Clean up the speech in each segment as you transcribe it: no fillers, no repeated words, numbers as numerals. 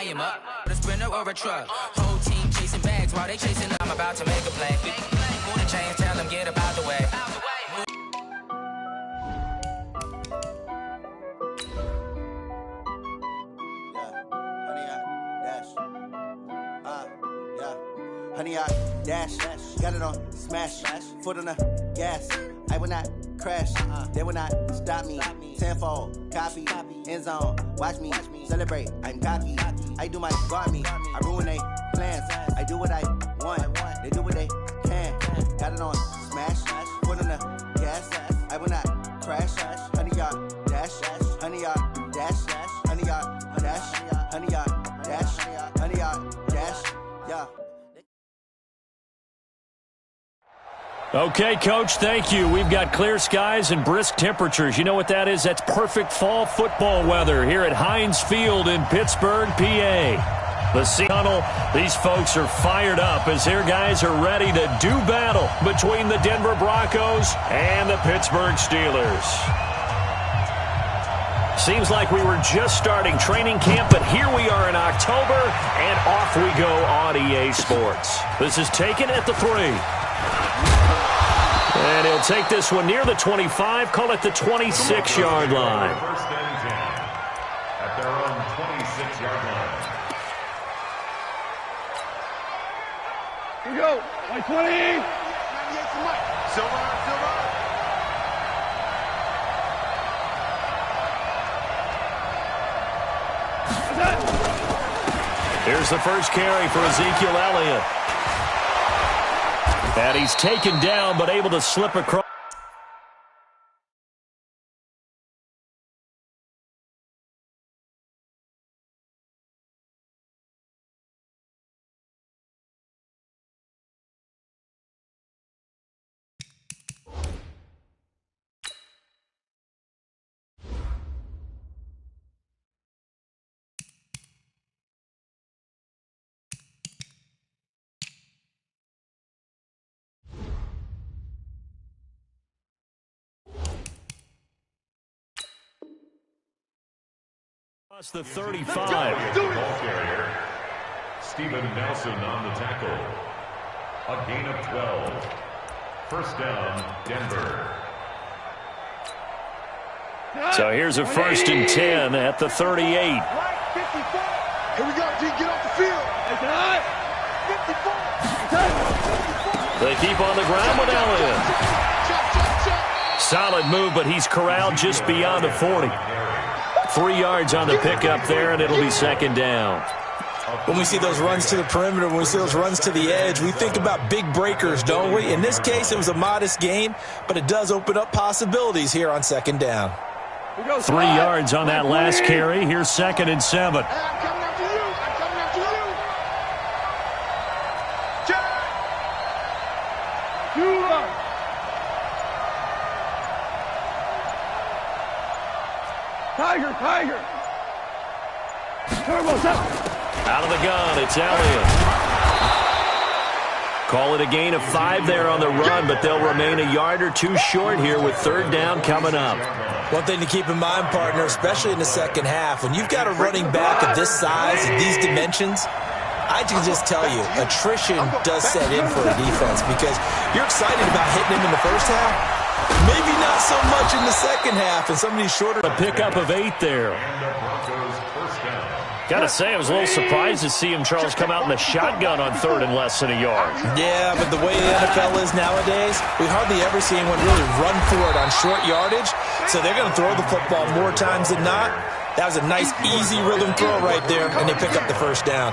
I am up. A sprinter or a truck. Whole team chasing bags while they chasing. I'm about to make a play. Move the chains, tell them get about the way. Honey, I dash, got it on smash, foot on the gas. I will not crash, they will not stop me. Tenfold, copy, end zone, watch me celebrate. I'm cocky, I do my guard me. I ruin they plans, I do what I want, they do what they can. Got it on smash, foot on the gas. I will not crash, honey, y'all dash, honey, y'all dash, honey, y'all dash, honey, y'all dash, honey, y'all dash, yeah. Okay, Coach, thank you. We've got clear skies and brisk temperatures. You know what that is? That's perfect fall football weather here at Heinz Field in Pittsburgh, PA. The Sea Tunnel, these folks are fired up as their guys are ready to do battle between the Denver Broncos and the Pittsburgh Steelers. Seems like we were just starting training camp, but here we are in October, and off we go on EA Sports. This is taken at the 3. And he'll take this one near the 25, call it the 26-yard line. First and 10 at their own 26-yard line. Here we go. 120. Silver. Here's the first carry for Ezekiel Elliott. And he's taken down, but able to slip across. The 35. Ball carrier, Steven Nelson on the tackle. A gain of 12. First down, Denver. So here's a first and 10 at the 38. Here we go, G. Get off the field. 54. They keep on the ground with Elliott. Solid move, but he's corralled just beyond the 40. 3 yards on the pickup there, and it'll be second down. When we see those runs to the perimeter, when we see those runs to the edge, we think about big breakers, don't we? In this case, it was a modest gain, but it does open up possibilities here on second down. 3 yards on that last carry. Here's second and 7. Tiger. Turbo's up. Out of the gun, it's Elliott. Call it a gain of 5 there on the run, but they'll remain a yard or two short here with third down coming up. One thing to keep in mind, partner, especially in the second half, when you've got a running back of this size and these dimensions, I can just tell you, attrition does set in for a defense because you're excited about hitting him in the first half. Maybe not so much in the second half, and some of these shorter. A pickup of 8 there. Gotta say, I was a little surprised to see him, Charles, come out in the shotgun on third and less than a yard. Yeah, but the way the NFL is nowadays, we hardly ever see anyone really run for it on short yardage, so they're going to throw the football more times than not. That was a nice, easy rhythm throw right there, and they pick up the first down.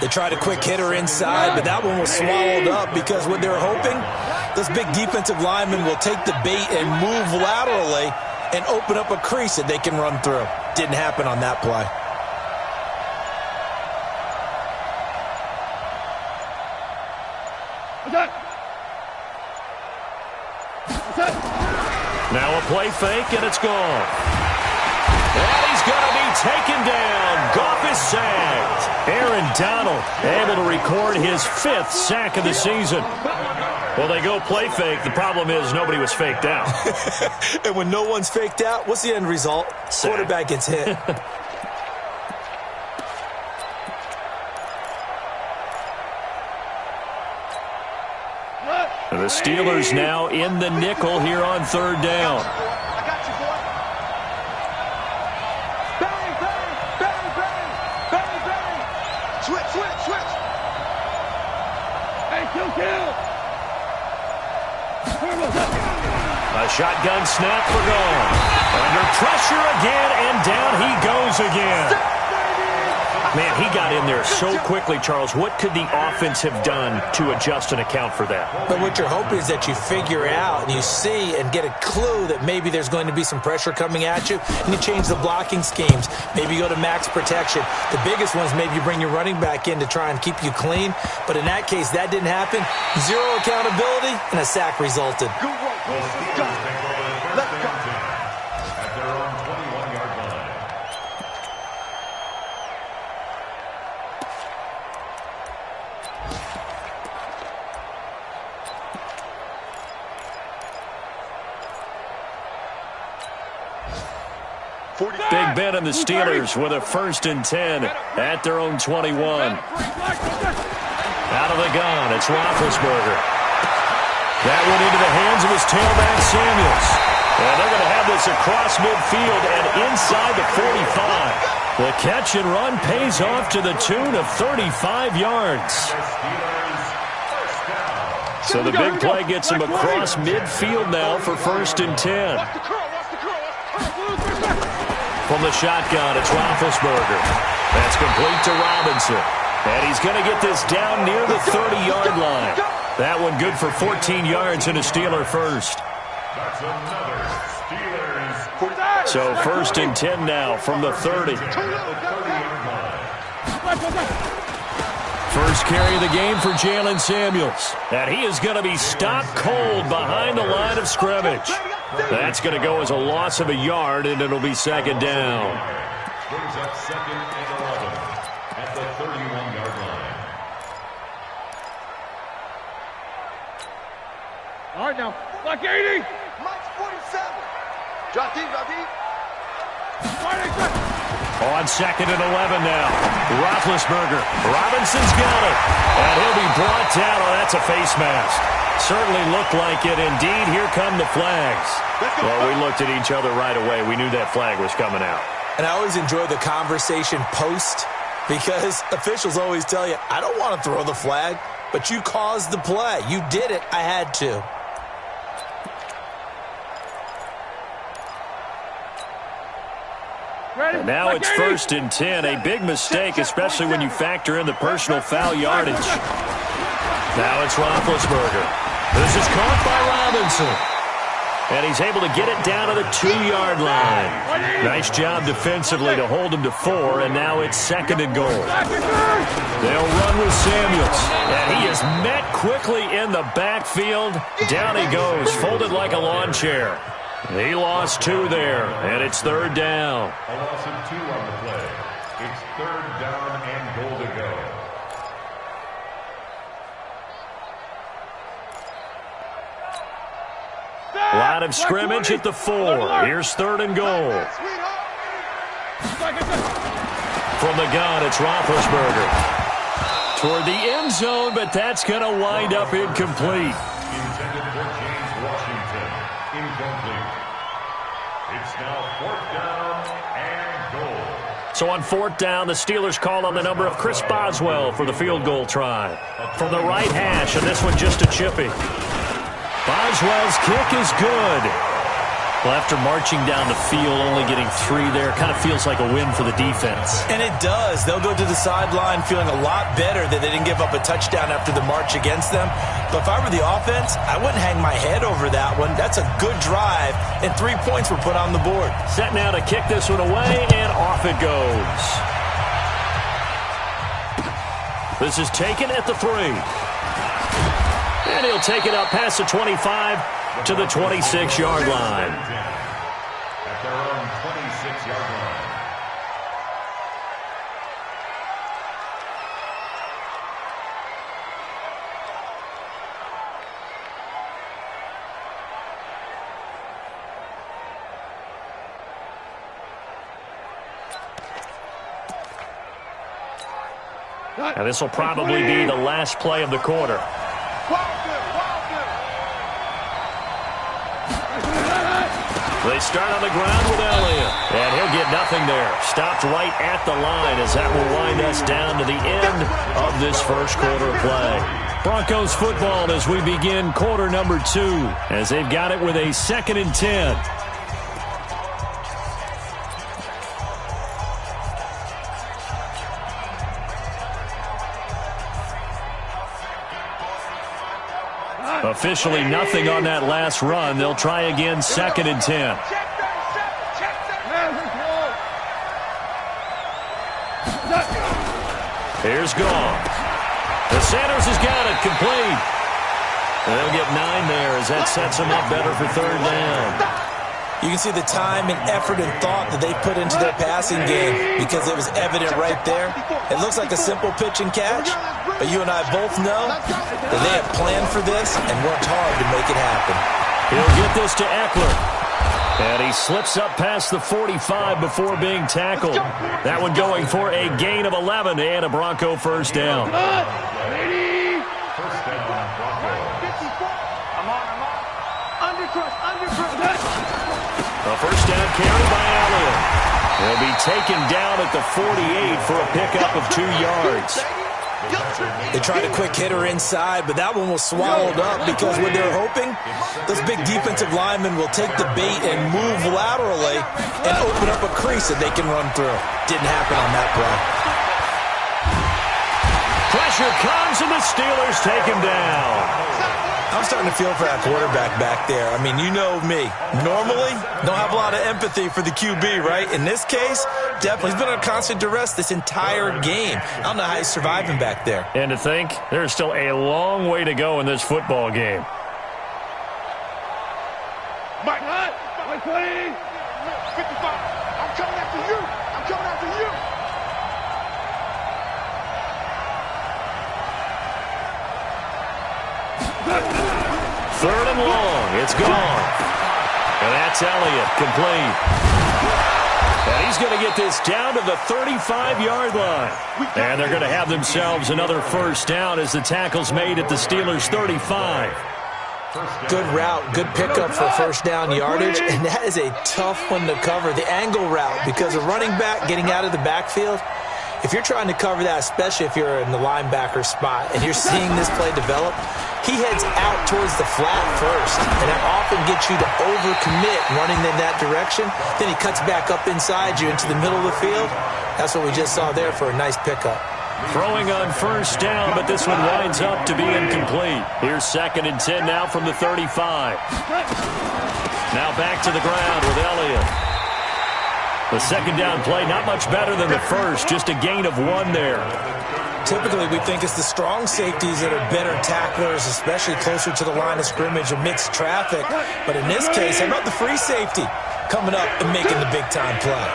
They tried a quick hitter inside, but that one was swallowed up because what they're hoping, those big defensive linemen will take the bait and move laterally and open up a crease that they can run through. Didn't happen on that play. Now a play fake, and it's gone. And he's going to be taken down. Goff is sacked. Aaron Donald able to record his 5th sack of the season. Well, they go play fake. The problem is nobody was faked out. And when no one's faked out, what's the end result? Sack. Quarterback gets hit. And the Steelers now in the nickel here on third down. I got you, boy. Bang, bang, bang, bang, bang, bang. Switch, switch, switch. Hey, kill. A shotgun snap for Gone. Under pressure again, and down he goes again. Man, he got in there so quickly, Charles. What could the offense have done to adjust and account for that? But what you're hoping is that you figure out and you see and get a clue that maybe there's going to be some pressure coming at you, and you change the blocking schemes. Maybe you go to max protection. The biggest one is maybe you bring your running back in to try and keep you clean. But in that case, that didn't happen. Zero accountability, and a sack resulted. Good work, boys. Let's go. Let's go. At their own 21-yard line. Big Ben and the Steelers with a 1st and 10 at their own 21. Out of the gun, it's Roethlisberger. That went into the hands of his tailback, Samuels. And they're going to have this across midfield and inside the 45. The catch and run pays off to the tune of 35 yards. So the big play gets him across midfield now for 1st and 10. From the shotgun, it's Roethlisberger. That's complete to Robinson. And he's going to get this down near the 30-yard line. That one good for 14 yards and a Steeler first. That's another Steelers. So 1st and 10 now from the 30. First carry of the game for Jalen Samuels. And he is going to be stopped cold behind the line of scrimmage. That's going to go as a loss of a yard, and it'll be 2nd down. Brings up 2nd and 11 at the 31-yard line. All right, now. Like 80. Mike's 47. Drop deep, drop deep. On 2nd and 11 now. Roethlisberger. Robinson's got it. And he'll be brought down. Oh, that's a face mask. Certainly looked like it. Indeed, here come the flags. Well, we looked at each other right away. We knew that flag was coming out. And I always enjoy the conversation post because officials always tell you, I don't want to throw the flag, but you caused the play. You did it. I had to. And now it's 1st and 10. A big mistake, especially when you factor in the personal foul yardage. Now it's Roethlisberger. This is caught by Robinson. And he's able to get it down to the 2-yard line. Nice job defensively to hold him to 4, and now it's 2nd and goal. They'll run with Samuels. And he is met quickly in the backfield. Down he goes, folded like a lawn chair. He lost 2 there, and it's 3rd down. A loss of 2 on the play. It's 3rd down and goal to go. Line of scrimmage at the 4. Here's 3rd and goal. From the gun, it's Roethlisberger. Toward the end zone, but that's going to wind up incomplete. Intended for James Washington. Incomplete. It's now 4th down and goal. So on 4th down, the Steelers call on the number of Chris Boswell for the field goal try. From the right hash, and this one just a chippy. Boswell's kick is good. Well, after marching down the field, only getting 3 there, kind of feels like a win for the defense. And it does. They'll go to the sideline feeling a lot better that they didn't give up a touchdown after the march against them. But if I were the offense, I wouldn't hang my head over that one. That's a good drive, and 3 points were put on the board. Set now to kick this one away, and off it goes. This is taken at the 3. And he'll take it up past the 25 to the 26-yard line. At their own 26-yard line. And this will probably be the last play of the quarter. They start on the ground with Elliott. And he'll get nothing there. Stopped right at the line as that will wind us down to the end of this first quarter play. Broncos football as we begin quarter number 2 as they've got it with a 2nd and 10. Officially nothing on that last run. They'll try again 2nd and 10. Here's Goff. The Sanders has got it complete. They'll get 9 there as that sets them up better for 3rd down. You can see the time and effort and thought that they put into their passing game because it was evident right there. It looks like a simple pitch and catch, but you and I both know that they have planned for this and worked hard to make it happen. He'll get this to Eckler. And he slips up past the 45 before being tackled. That one going for a gain of 11 and a Bronco first down. First down, Bronco. A first down carry by Elliott. He'll be taken down at the 48 for a pickup of 2 yards. They tried a quick hitter inside, but that one was swallowed up because what they're hoping, those big defensive linemen will take the bait and move laterally and open up a crease that they can run through. Didn't happen on that play. Pressure comes and the Steelers take him down. I'm starting to feel for that quarterback back there. I mean, you know me. Normally, don't have a lot of empathy for the QB, right? In this case, definitely. He's been under constant duress this entire game. I don't know how he's surviving back there. And to think, there's still a long way to go in this football game. Mike, please. 55. I'm coming after you. I'm coming after you. Third and long. It's gone. And that's Elliott, complete. And he's going to get this down to the 35-yard line. And they're going to have themselves another first down as the tackle's made at the Steelers' 35. Good route, good pickup for first down yardage, and that is a tough one to cover, the angle route, because a running back getting out of the backfield, if you're trying to cover that, especially if you're in the linebacker spot and you're seeing this play develop, he heads out towards the flat first, and that often gets you to overcommit running in that direction. Then he cuts back up inside you into the middle of the field. That's what we just saw there for a nice pickup. Throwing on first down, but this one winds up to be incomplete. Here's 2nd and 10 now from the 35. Now back to the ground with Elliott. The second down play, not much better than the first, just a gain of 1 there. Typically, we think it's the strong safeties that are better tacklers, especially closer to the line of scrimmage amidst traffic. But in this case, how about the free safety coming up and making the big-time play?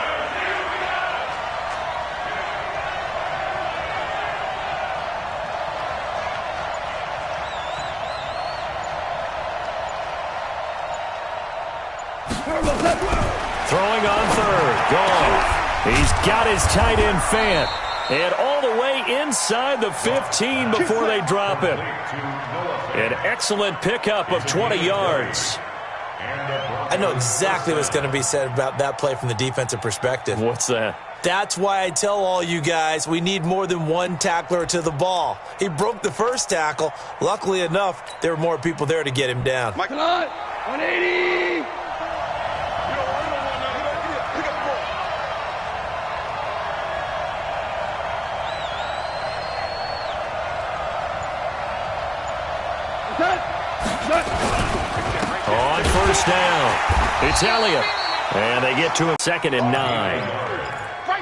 Throwing on third. Goff. He's got his tight end Fant. And all the way inside the 15 before they drop him. An excellent pickup of 20 yards. I know exactly what's going to be said about that play from the defensive perspective. What's that? That's why I tell all you guys we need more than one tackler to the ball. He broke the first tackle. Luckily enough, there were more people there to get him down. Michael, 180. On first down, it's Elliott. And they get to him 2nd and 9.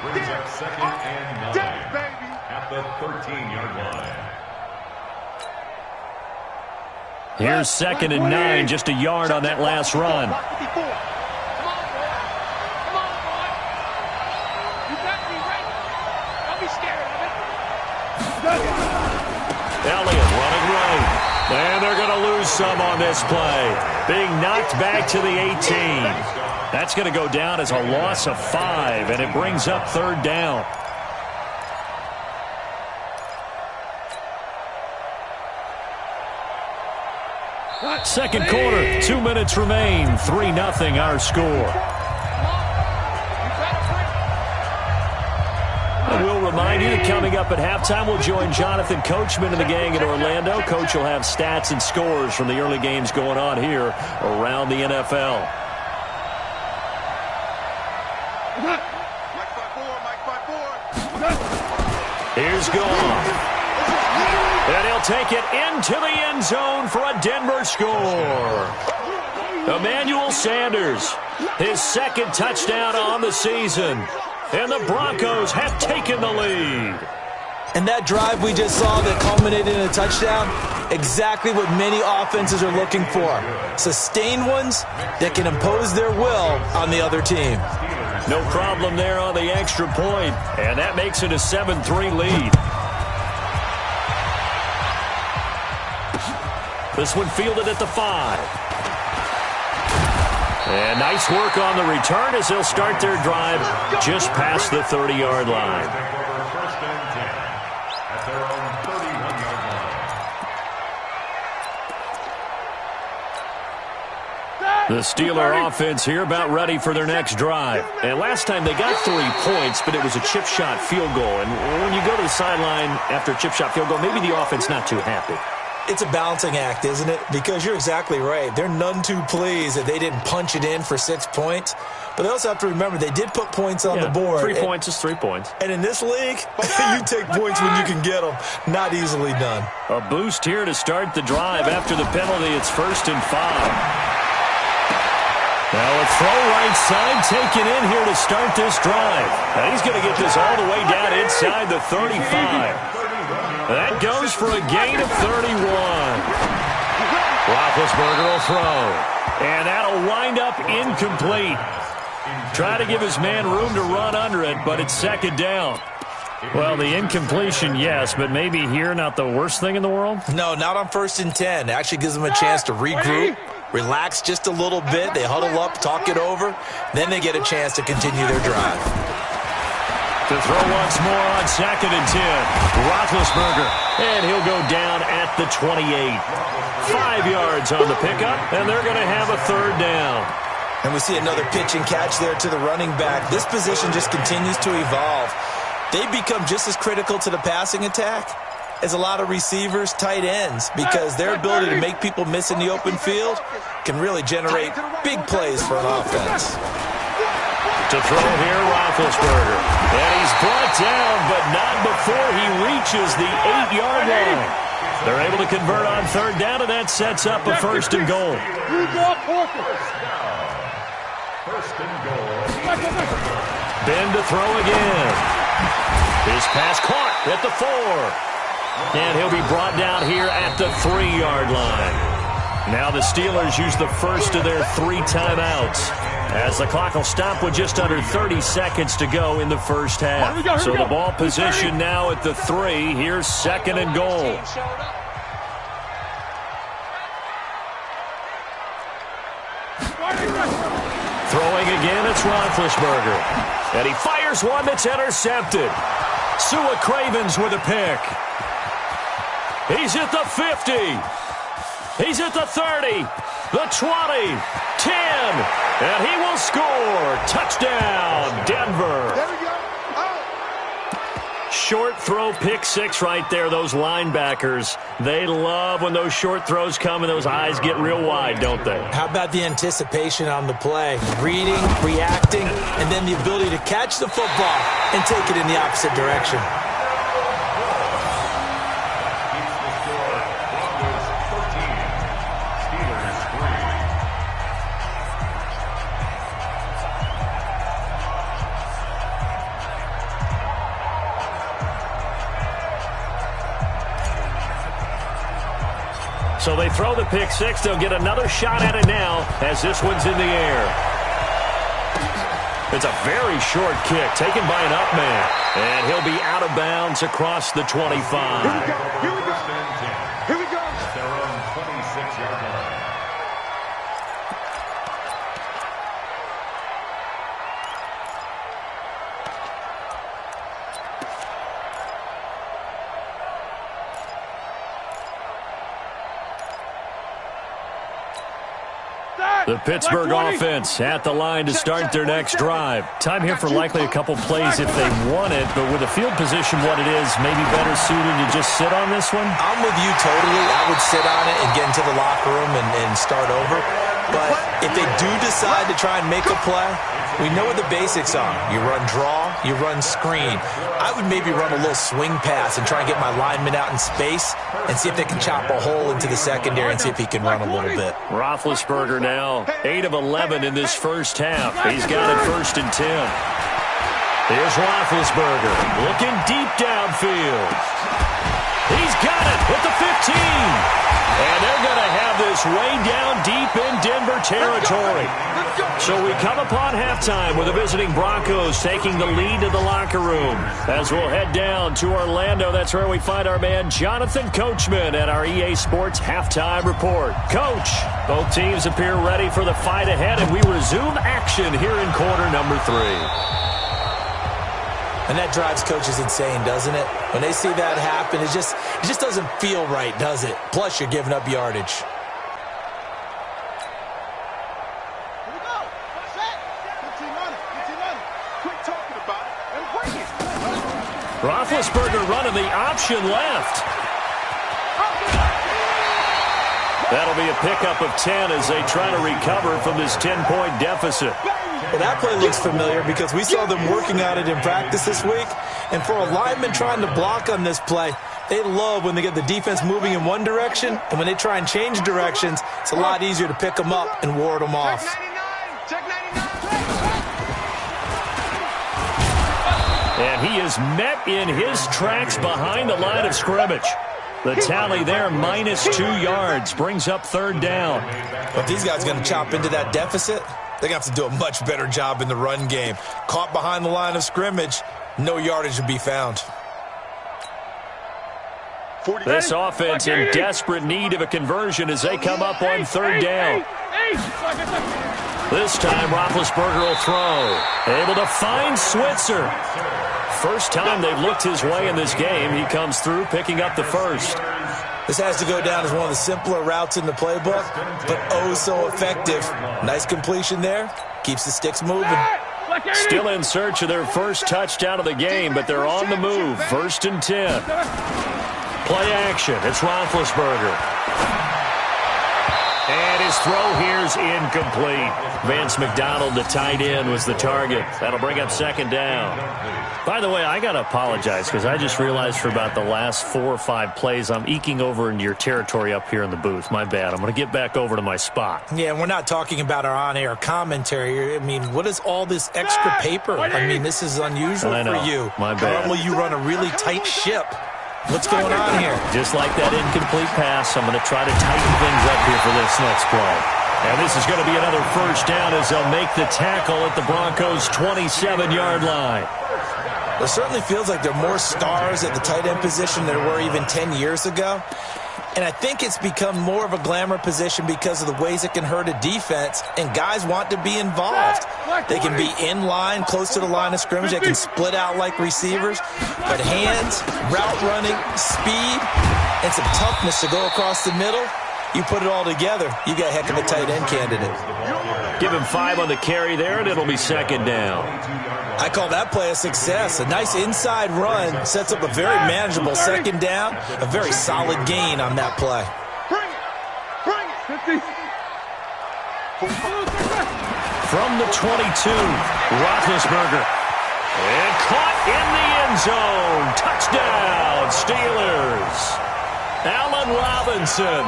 Brings up 2nd and 9 at the 13-yard line. Here's 2nd and 9, just a yard on that last run. Elliott running right. And they're going to lose some on this play. Being knocked back to the 18. That's going to go down as a loss of 5, and it brings up 3rd down. Second quarter, 2 minutes remain, 3-0 our score. We'll remind you that coming up at halftime, we'll join Jonathan Coachman and the gang in Orlando. Coach will have stats and scores from the early games going on here around the NFL. Here's Goff. And he'll take it into the end zone for a Denver score. Emmanuel Sanders, his second touchdown on the season. And the Broncos have taken the lead. And that drive we just saw that culminated in a touchdown, exactly what many offenses are looking for. Sustained ones that can impose their will on the other team. No problem there on the extra point, and that makes it a 7-3 lead. This one fielded at the 5. And nice work on the return as they'll start their drive just past the 30-yard line. First and 10 at their own 31-yard line. The Steeler offense here about ready for their next drive. And last time they got 3 points, but it was a chip shot field goal. And when you go to the sideline after a chip shot field goal, maybe the offense not too happy. It's a balancing act, isn't it? Because you're exactly right. They're none too pleased that they didn't punch it in for 6 points. But they also have to remember they did put points on the board. 3 points is 3 points. And in this league, you take points when you can get them. Not easily done. A boost here to start the drive after the penalty. It's 1st and 5. Now a throw right side taken in here to start this drive. Now he's going to get this all the way down inside the 35. That goes for a gain of 31. Roethlisberger will throw. And that'll wind up incomplete. Try to give his man room to run under it, but it's second down. Well, the incompletion, yes, but maybe here not the worst thing in the world? No, not on 1st and 10. It actually gives them a chance to regroup, relax just a little bit. They huddle up, talk it over. Then they get a chance to continue their drive. To throw once more on 2nd and 10. Roethlisberger, and he'll go down at the 28. 5 yards on the pickup, and they're going to have a 3rd down. And we see another pitch and catch there to the running back. This position just continues to evolve. They become just as critical to the passing attack as a lot of receivers, tight ends, because their ability to make people miss in the open field can really generate big plays for an offense. To throw here, Roethlisberger. And he's brought down, but not before he reaches the 8-yard line. They're able to convert on 3rd down, and that sets up a 1st and goal. First and goal. Ben to throw again. His pass caught at the 4. And he'll be brought down here at the 3-yard line. Now the Steelers use the first of their 3 timeouts, as the clock will stop with just under 30 seconds to go in the first half. So the ball position now at the 3. Here's 2nd and goal. Throwing again, it's Roethlisberger. And he fires one that's intercepted. Sua Cravens with a pick. He's at the 50. He's at the 30. The 20. 10. And he will score. Touchdown, Denver. There we go. Short throw, pick 6 right there. Those linebackers, they love when those short throws come and those eyes get real wide, don't they? How about the anticipation on the play? Reading, reacting, and then the ability to catch the football and take it in the opposite direction. So they throw the pick 6. They'll get another shot at it now as this one's in the air. It's a very short kick taken by an up man. And he'll be out of bounds across the 25. Here we go. Here we go. Here we go. Their own 26-yard line. The Pittsburgh offense at the line to start their next drive. Time here for likely a couple plays if they want it, but with the field position what it is, maybe better suited to just sit on this one? I'm with you totally. I would sit on it and get into the locker room and start over. But if they do decide to try and make a play, we know what the basics are. You run draw, you run screen. I would maybe run a little swing pass and try and get my lineman out in space and see if they can chop a hole into the secondary and see if he can run a little bit. Roethlisberger now 8 of 11 in this first half. He's got it 1st and 10. Here's Roethlisberger looking deep downfield. He's got it at the 15. And they're going to have this way down deep in Denver territory. So we come upon halftime with the visiting Broncos taking the lead to the locker room. As we'll head down to Orlando, that's where we find our man Jonathan Coachman at our EA Sports Halftime Report. Coach, both teams appear ready for the fight ahead, and we resume action here in quarter number 3. And that drives coaches insane, doesn't it? When they see that happen, it just doesn't feel right, does it? Plus, you're giving up yardage. Roethlisberger running the option left. That'll be a pickup of 10 as they try to recover from this 10-point deficit. Well, that play looks familiar because we saw them working on it in practice this week. And for a lineman trying to block on this play, they love when they get the defense moving in one direction. And when they try and change directions, it's a lot easier to pick them up and ward them off. And he is met in his tracks behind the line of scrimmage. The tally there, -2 yards, brings up 3rd down. But these guys are going to chop into that deficit. They're going to have to do a much better job in the run game. Caught behind the line of scrimmage, no yardage to be found. This offense in desperate need of a conversion as they come up on 3rd down. This time, Roethlisberger will throw. Able to find Switzer. First time they've looked his way in this game. He comes through, picking up the 1st. This has to go down as one of the simpler routes in the playbook, but oh so effective. Nice completion there. Keeps the sticks moving. Still in search of their first touchdown of the game, but they're on the move. 1st and 10. Play action. It's Roethlisberger. And his throw here's incomplete. Vance McDonald, the tight end, was the target. That'll bring up 2nd down. By the way, I got to apologize because I just realized for about the last 4 or 5 plays, I'm eking over into your territory up here in the booth. My bad. I'm going to get back over to my spot. Yeah, and we're not talking about our on-air commentary. I mean, what is all this extra paper? I mean, this is unusual for you. My bad. Normally you run a really tight ship. What's going on here? Just like that incomplete pass, I'm going to try to tighten things up here for this next play. And this is going to be another 1st down as they'll make the tackle at the Broncos' 27-yard line. It certainly feels like there are more stars at the tight end position than there were even 10 years ago. And I think it's become more of a glamour position because of the ways it can hurt a defense, and guys want to be involved. They can be in line, close to the line of scrimmage. They can split out like receivers. But hands, route running, speed, and some toughness to go across the middle, you put it all together, you got a heck of a tight end candidate. Give him 5 on the carry there, and it'll be 2nd down. I call that play a success. A nice inside run sets up a very manageable 2nd down. A very solid gain on that play. Bring it. 50. From the 22, Roethlisberger. And caught in the end zone. Touchdown, Steelers. Allen Robinson.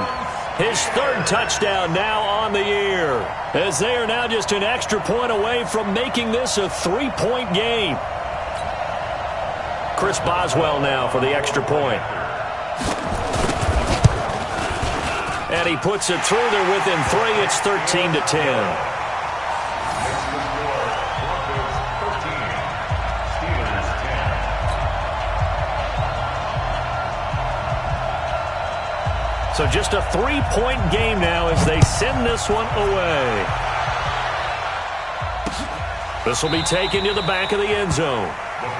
His 3rd touchdown now on the year, as they are now just an extra point away from making this a 3-point game. Chris Boswell now for the extra point. And he puts it through. They're within 3. It's 13-10. So just a 3-point game now as they send this one away. This will be taken to the back of the end zone.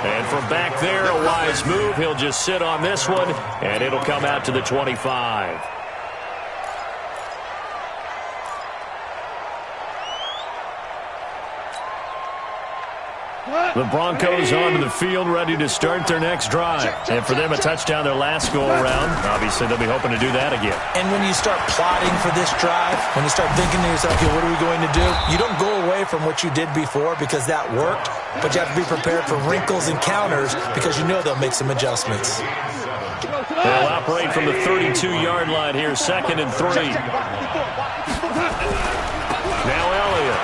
And from back there, a wise move. He'll just sit on this one, and it'll come out to the 25. The Broncos onto the field, ready to start their next drive. And for them, a touchdown their last go-around. Obviously, they'll be hoping to do that again. And when you start plotting for this drive, when you start thinking to yourself, okay, what are we going to do? You don't go away from what you did before because that worked, but you have to be prepared for wrinkles and counters because you know they'll make some adjustments. They'll operate from the 32-yard line here, 2nd and 3. Now Elliott.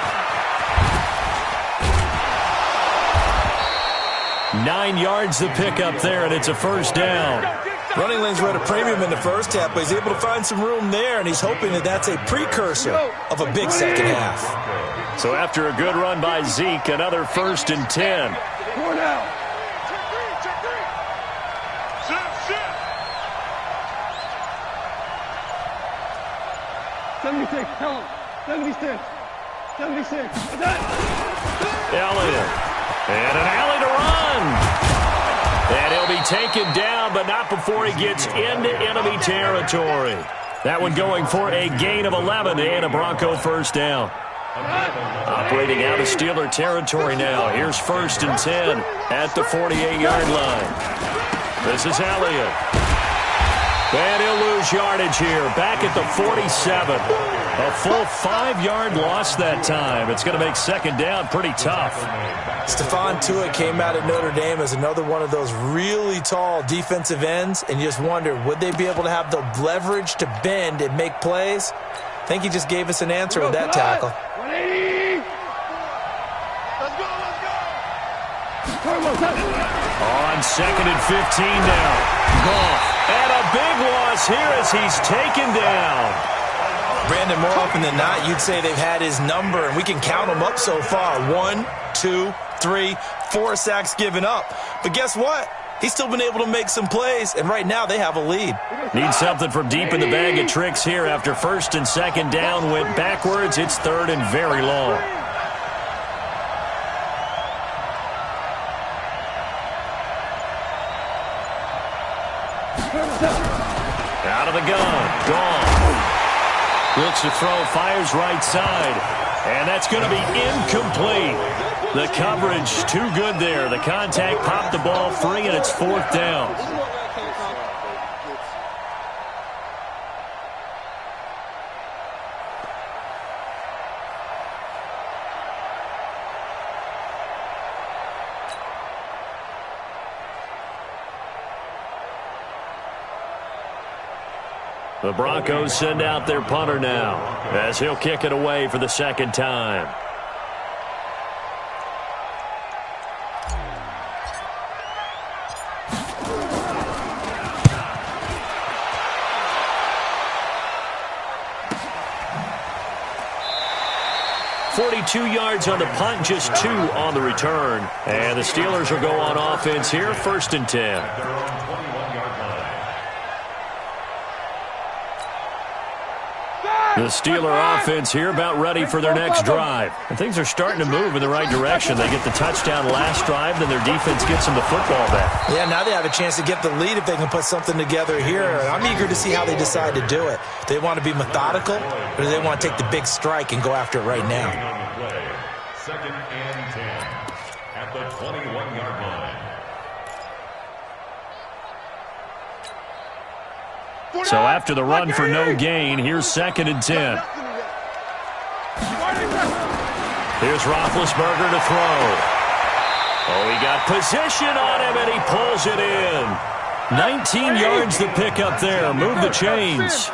9 yards to pick up there, and it's a first down. Running lanes were at a premium in the first half, but he's able to find some room there, and he's hoping that that's a precursor of a big second half. So after a good run by Zeke, another 1st and 10. Four down. 76, tell him. 76. 76. Elliott. And an alley to run. And he'll be taken down, but not before he gets into enemy territory. That one going for a gain of 11 and a Bronco first down. Operating out of Steeler territory now. Here's 1st and 10 at the 48-yard line. This is Elliott. And he'll lose yardage here. Back at the 47. A full 5-yard loss that time. It's going to make second down pretty tough. Stephon Tuitt came out of Notre Dame as another one of those really tall defensive ends, and you just wonder, would they be able to have the leverage to bend and make plays? I think he just gave us an answer with that tackle. 180. Let's go. On 2nd and 15 now. Goff. And a big loss here as he's taken down. Brandon, more often than not, you'd say they've had his number, and we can count them up so far. 1, 2, 3, 4 sacks given up. But guess what? He's still been able to make some plays, and right now they have a lead. Need something from deep in the bag of tricks here. After 1st and 2nd down went backwards, it's 3rd and very long. Out of the gun. Gone. Looks to throw, fires right side. And that's going to be incomplete. The coverage too good there. The contact popped the ball free, and it's 4th down. The Broncos send out their punter now as he'll kick it away for the 2nd time. .42 yards on the punt, just 2 on the return. And the Steelers will go on offense here, 1st and 10. The Steeler offense here about ready for their next drive. And things are starting to move in the right direction. They get the touchdown last drive, then their defense gets them the football back. Yeah, now they have a chance to get the lead if they can put something together here. And I'm eager to see how they decide to do it. Do they want to be methodical, or do they want to take the big strike and go after it right now? 2nd and 10 at the 21-yard line. So after the run for no gain, here's 2nd and 10. Here's Roethlisberger to throw. Oh, he got position on him, and he pulls it in. 19 yards to pick up there. Move the chains.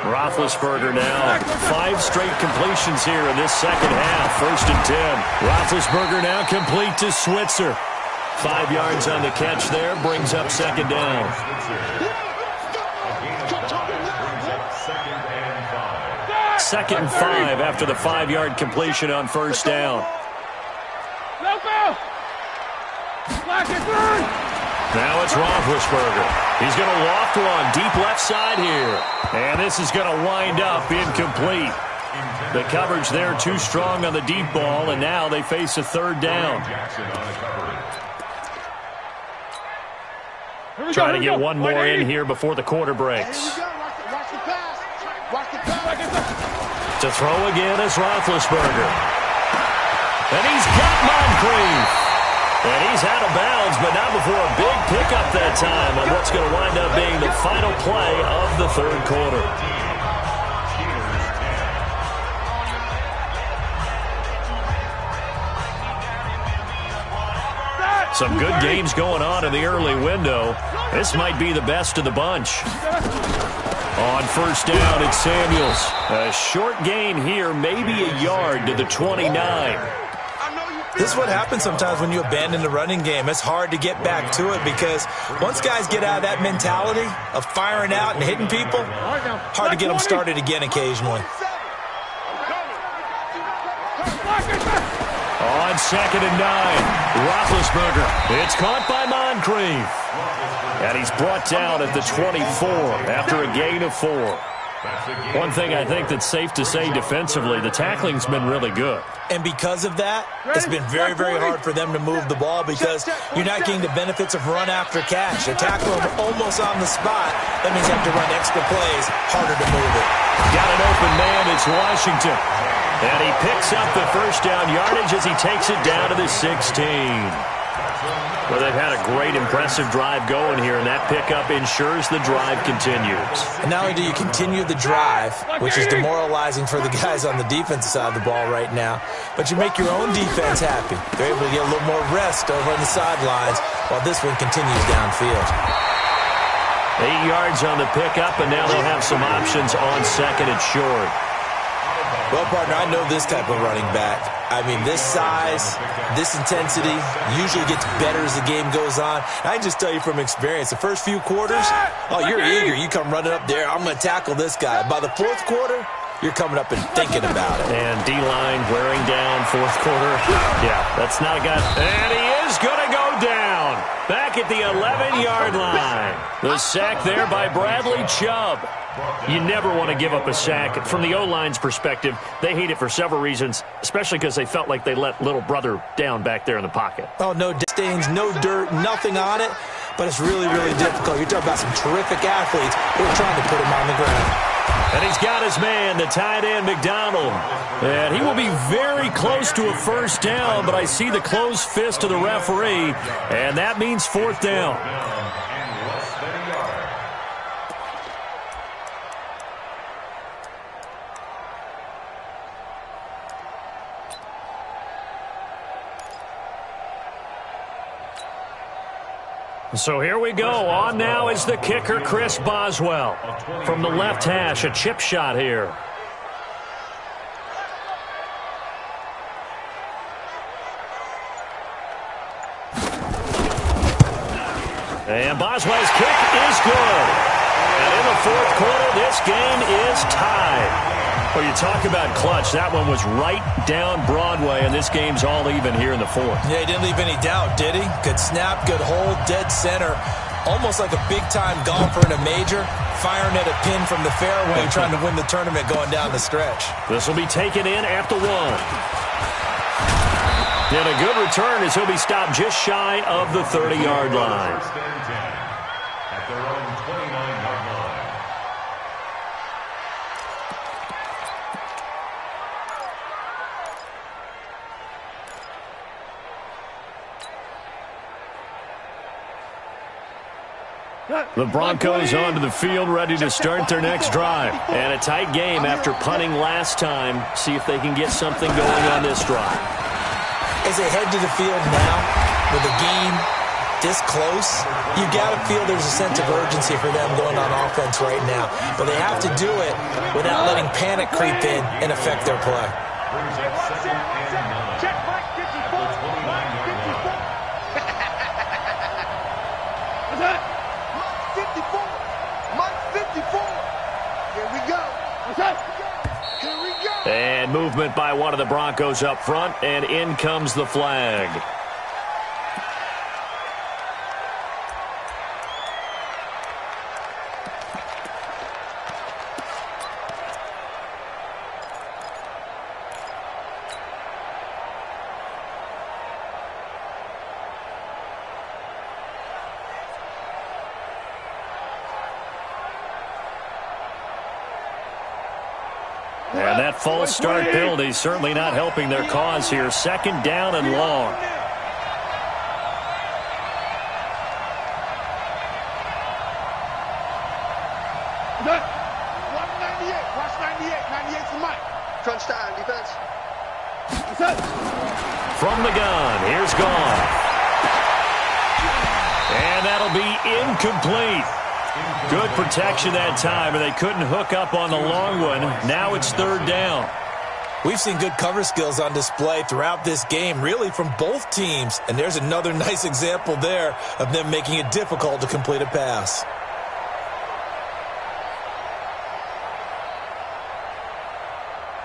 Roethlisberger now 5 straight completions here in this second half. 1st and 10. Roethlisberger now complete to Switzer. 5 yards on the catch there. Brings up 2nd down. 2nd and 5 after the 5-yard completion on 1st down. Now it's Roethlisberger. He's going to loft one deep left side here. And this is going to wind up incomplete. The coverage there too strong on the deep ball, and now they face a 3rd down. Trying to get one more in here before the quarter breaks. To throw again is Roethlisberger. And he's got Moncrief. And he's out of bounds, but not before a big pickup that time on what's going to wind up being the final play of the third quarter. Some good games going on in the early window. This might be the best of the bunch. On first down, it's Samuels. A short gain here, maybe a yard to the 29. This is what happens sometimes when you abandon the running game. It's hard to get back to it because once guys get out of that mentality of firing out and hitting people, hard to get them started again occasionally. On 2nd and 9, Roethlisberger. It's caught by Moncrief. And he's brought down at the 24 after a gain of 4. One thing I think that's safe to say defensively, the tackling's been really good. And because of that, it's been very, very hard for them to move the ball because you're not getting the benefits of run after catch. They tackle them almost on the spot. That means you have to run extra plays, harder to move it. Got an open man, it's Washington. And he picks up the first down yardage as he takes it down to the 16. Well, they've had a great, impressive drive going here, and that pickup ensures the drive continues. And not only do you continue the drive, which is demoralizing for the guys on the defensive side of the ball right now, but you make your own defense happy. They're able to get a little more rest over on the sidelines while this one continues downfield. 8 yards on the pickup, and now they'll have some options on 2nd and short. Well, partner, I know this type of running back. I mean, this size, this intensity usually gets better as the game goes on. I just tell you from experience, the first few quarters, oh, you're eager. You come running up there, I'm going to tackle this guy. By the fourth quarter, you're coming up and thinking about it. And D-line wearing down fourth quarter. Yeah, that's not a guy. And he is going to go down. Back at the 11-yard line. The sack there by Bradley Chubb. You never want to give up a sack. From the O-line's perspective, they hate it for several reasons, especially because they felt like they let little brother down back there in the pocket. Oh, no stains, no dirt, nothing on it, but it's really, really difficult. You're talking about some terrific athletes who are trying to put him on the ground. And he's got his man, the tight end, McDonald. And he will be very close to a first down, but I see the closed fist of the referee, and that means fourth down. So here we go. On now is the kicker, Chris Boswell. From the left hash, a chip shot here. And Boswell's kick is good. And in the fourth quarter, this game is tied. Well, you talk about clutch. That one was right down Broadway, and this game's all even here in the fourth. Yeah, he didn't leave any doubt, did he? Good snap, good hold, dead center. Almost like a big-time golfer in a major, firing at a pin from the fairway, trying to win the tournament going down the stretch. This will be taken in at the 1. And a good return as he'll be stopped just shy of the 30-yard line. At their own 29-yard line. The Broncos onto the field, ready to start their next drive. And a tight game after punting last time. See if they can get something going on this drive. As they head to the field now, with the game this close, you got to feel there's a sense of urgency for them going on offense right now. But they have to do it without letting panic creep in and affect their play. Check Mike 54. Mike 54. What's that? Mike 54. Mike 54. Here we go. What's that? Here we go. And movement by one of the Broncos up front, and in comes the flag. And that false start penalty is certainly not helping their cause here. Second down and long. Watch 98. Watch 98. 98's the mic. Crunch time, defense. From the gun, here's Goff. And that'll be incomplete. Good protection that time, and they couldn't hook up on the long one. Now it's third down. We've seen good cover skills on display throughout this game, really from both teams. And there's another nice example there of them making it difficult to complete a pass.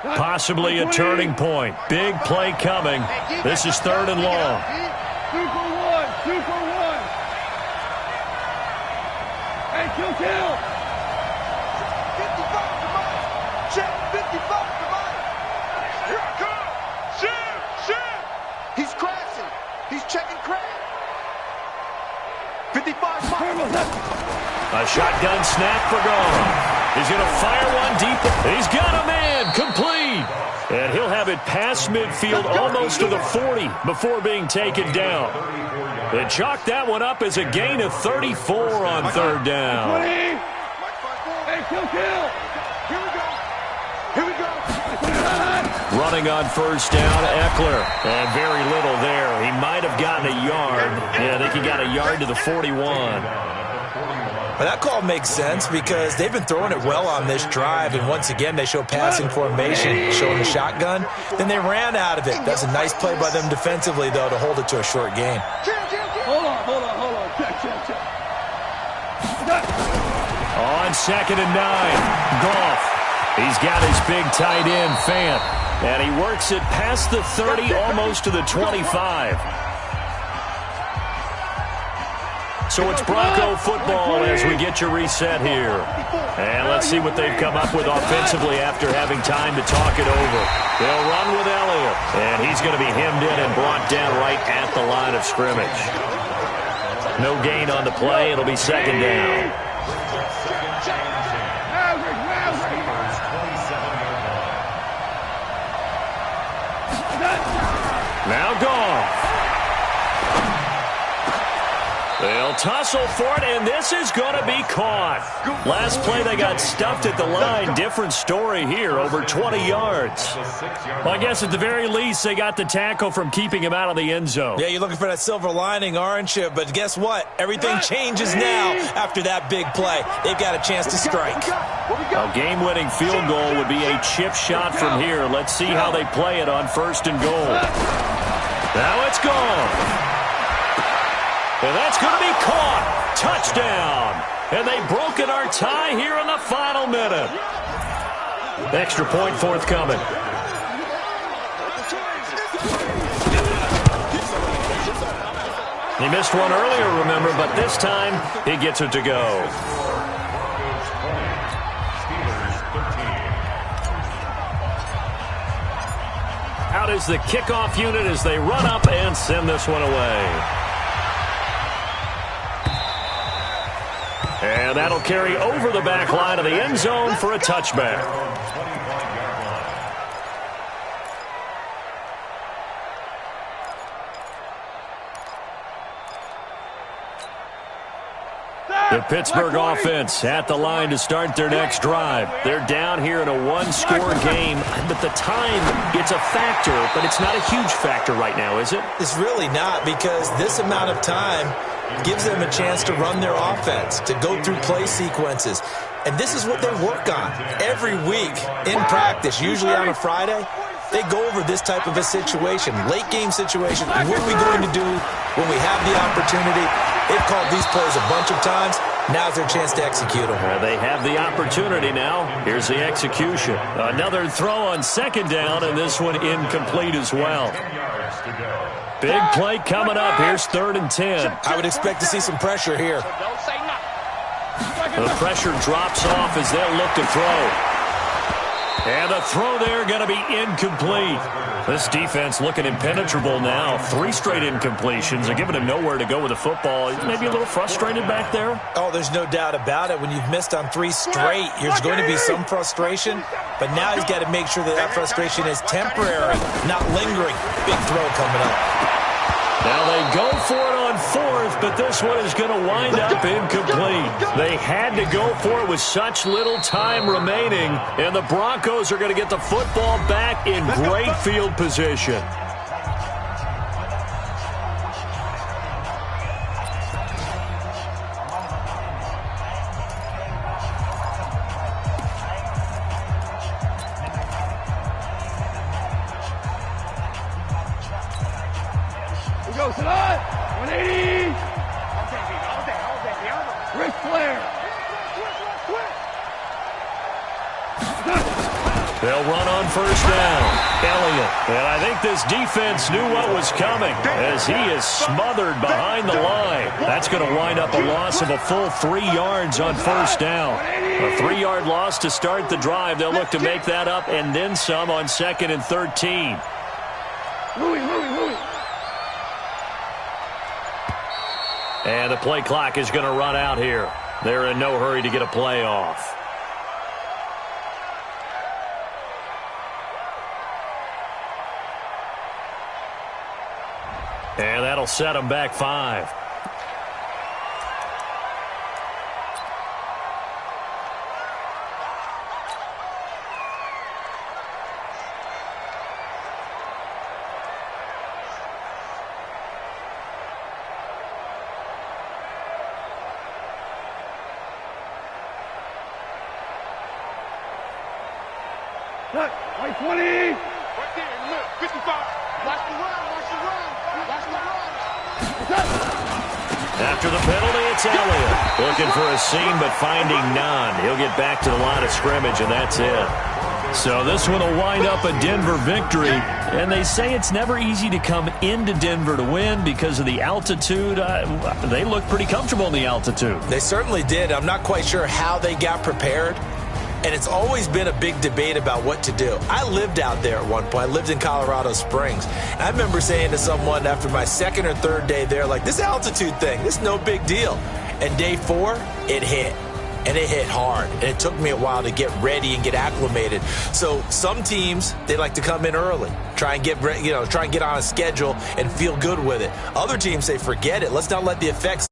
Possibly a turning point. Big play coming. This is third and long. 2 for 1. 2 for 1. Hey, kill. 55 to mine. Check 55 to mine. Here I come. Shim. He's crashing. He's checking crash. 55 miles. A shotgun snap for Goff. He's going to fire one deep. He's got a man. Complete. And he'll have it past midfield almost to the 40 before being taken down. They chalk that one up as a gain of 34 on third down. Hey, kill. Here we go. Running on first down, Eckler. And very little there. He might have gotten a yard. Yeah, I think he got a yard to the 41. Well, that call makes sense because they've been throwing it well on this drive, and once again they show passing formation, showing the shotgun. Then they ran out of it. That's a nice play by them defensively, though, to hold it to a short game. Hold on. Check. On 2nd and 9, Goff. He's got his big tight end, Fant. And he works it past the 30, almost to the 25. So it's Bronco football as we get you reset here. And let's see what they've come up with offensively after having time to talk it over. They'll run with Elliott. And he's going to be hemmed in and brought down right at the line of scrimmage. No gain on the play. It'll be second down. Now Goff. They'll tussle for it, and this is going to be caught. Last play, they got stuffed at the line. Different story here, over 20 yards. Well, I guess at the very least, they got the tackle from keeping him out of the end zone. Yeah, you're looking for that silver lining, aren't you? But guess what? Everything changes now after that big play. They've got a chance to strike. A game-winning field goal would be a chip shot from here. Let's see how they play it on 1st and goal. Now it's gone. And that's going to be caught. Touchdown. And they've broken our tie here in the final minute. Extra point forthcoming. He missed one earlier, remember, but this time he gets it to go. Out is the kickoff unit as they run up and send this one away. And that'll carry over the back line of the end zone for a touchback. The Pittsburgh offense at the line to start their next drive. They're down here in a one-score game, but the time, it's a factor, but it's not a huge factor right now, is it? It's really not, because this amount of time gives them a chance to run their offense, to go through play sequences. And this is what they work on every week in practice, usually on a Friday. They go over this type of a situation, late game situation. What are we going to do when we have the opportunity? They've called these plays a bunch of times. Now's their chance to execute them. They have the opportunity now. Here's the execution. Another throw on 2nd down, and this one incomplete as well. Big play coming up. Here's 3rd and 10. I would expect to see some pressure here. The pressure drops off as they'll look to throw. And the throw there going to be incomplete. This defense looking impenetrable now. 3 straight incompletions. They're giving him nowhere to go with the football. Maybe a little frustrated back there? Oh, there's no doubt about it. When you've missed on 3 straight, there's going to be some frustration. But now he's got to make sure that frustration is temporary, not lingering. Big throw coming up. Now they go for it on 4th, but this one is going to wind up incomplete. They had to go for it with such little time remaining, and the Broncos are going to get the football back in great field position. Go, Salah! 180! All day. Ric Flair! They'll run on 1st down. Elliott. And I think this defense knew what was coming as he is smothered behind the line. That's going to wind up a loss of a full 3 yards on 1st down. A 3-yard loss to start the drive. They'll look to make that up and then some on 2nd and 13. Louis. And the play clock is going to run out here. They're in no hurry to get a play off. And that'll set them back 5. Look, right 20! Right there, look, 55. Watch the run. After the penalty, it's Elliott. Looking for a seam, but finding none. He'll get back to the line of scrimmage, and that's it. So this one will wind up a Denver victory. And they say it's never easy to come into Denver to win because of the altitude. They look pretty comfortable in the altitude. They certainly did. I'm not quite sure how they got prepared. And it's always been a big debate about what to do. I lived out there at one point. I lived in Colorado Springs. And I remember saying to someone after my 2nd or 3rd day there, like, this altitude thing, this is no big deal. And day 4, it hit. And it hit hard. And it took me a while to get ready and get acclimated. So some teams, they like to come in early, try and get on a schedule and feel good with it. Other teams say, forget it. Let's not let the effects